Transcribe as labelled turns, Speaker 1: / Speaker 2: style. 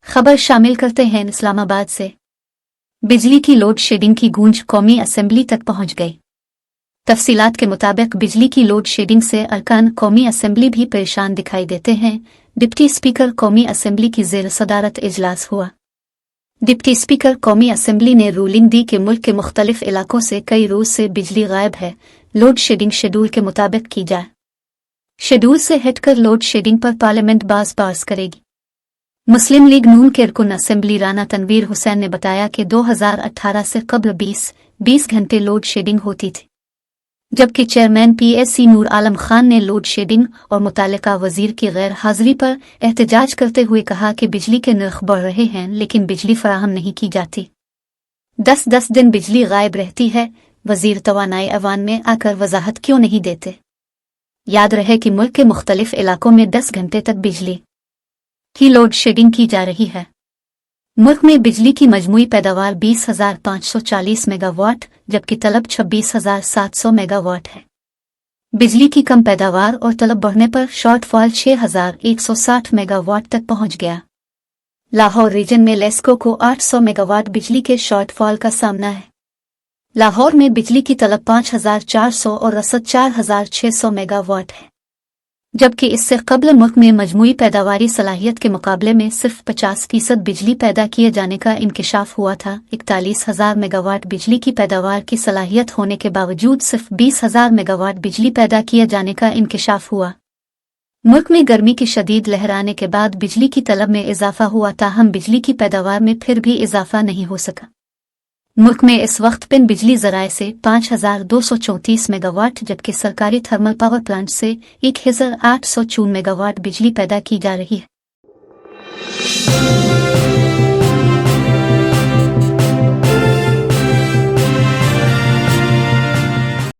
Speaker 1: खबर शामिल करते हैं इस्लामाबाद से। बिजली की लोड शेडिंग की गूंज कौमी असेंबली तक पहुंच गई। तफसीलात के मुताबिक बिजली की लोड शेडिंग से अरकान कौमी असेंबली भी परेशान दिखाई देते हैं। डिप्टी स्पीकर कौमी असेंबली की ज़ेर सदारत इजलास हुआ। डिप्टी स्पीकर कौमी असेंबली ने रूलिंग दी कि मुल्क के मुख्तलिफ इलाकों से कई रोज से बिजली गायब है, लोड शेडिंग शेड्यूल के मुताबिक की जाए। शेड्यूल से हटकर लोड शेडिंग पर पार्लियामेंट बास करेगी। मुस्लिम लीग नून के रुकन असेंबली राना तनवीर हुसैन ने बताया कि 2018 से कबल 20 घंटे लोड शेडिंग होती थी, जबकि चेयरमैन PSC नूर आलम खान ने लोड शेडिंग और मुतालिका वजीर की गैर हाजिरी पर एहतजाज करते हुए कहा कि बिजली के नर्ख बढ़ रहे हैं लेकिन बिजली फराहम नहीं की जाती। 10 दिन बिजली गायब रहती है, वजीर तवानाई अवान में आकर वजाहत क्यों नहीं देते। याद रहे कि मुल्क के मुख्तलिफ इलाकों में 10 घंटे तक बिजली की लोड शेडिंग की जा रही है। मुल्क में बिजली की मजमूई पैदावार 20,540 मेगावाट जबकि तलब 26,700 मेगावाट है। बिजली की कम पैदावार और तलब बढ़ने पर शॉर्टफॉल 6,160 मेगावाट तक पहुंच गया। लाहौर रीजन में लेस्को को 800 मेगावाट बिजली के शॉर्टफॉल का सामना है। लाहौर में बिजली की तलब 5,400 और रसद 4,600 मेगावाट है, जबकि इससे कबल मुल्क में मजमूई पैदावारी सलाहियत के मुकाबले में सिर्फ 50% बिजली पैदा किए जाने का इंकशाफ हुआ था। 41,000 मेगावाट बिजली की पैदावार की सलाहियत होने के बावजूद सिर्फ 20,000 मेगावाट बिजली पैदा किए जाने का इंकशाफ हुआ। मुल्क में गर्मी की शदीद लहर आने के बाद बिजली की तलब में इजाफा हुआ, ताहम बिजली की पैदावार में फिर भी इजाफा नहीं हो सका। मुल्क में इस वक्त पिन बिजली ज़राए से 5,234 मेगावाट जबकि सरकारी थर्मल पावर प्लांट से 1,804 मेगावाट बिजली पैदा की जा रही है।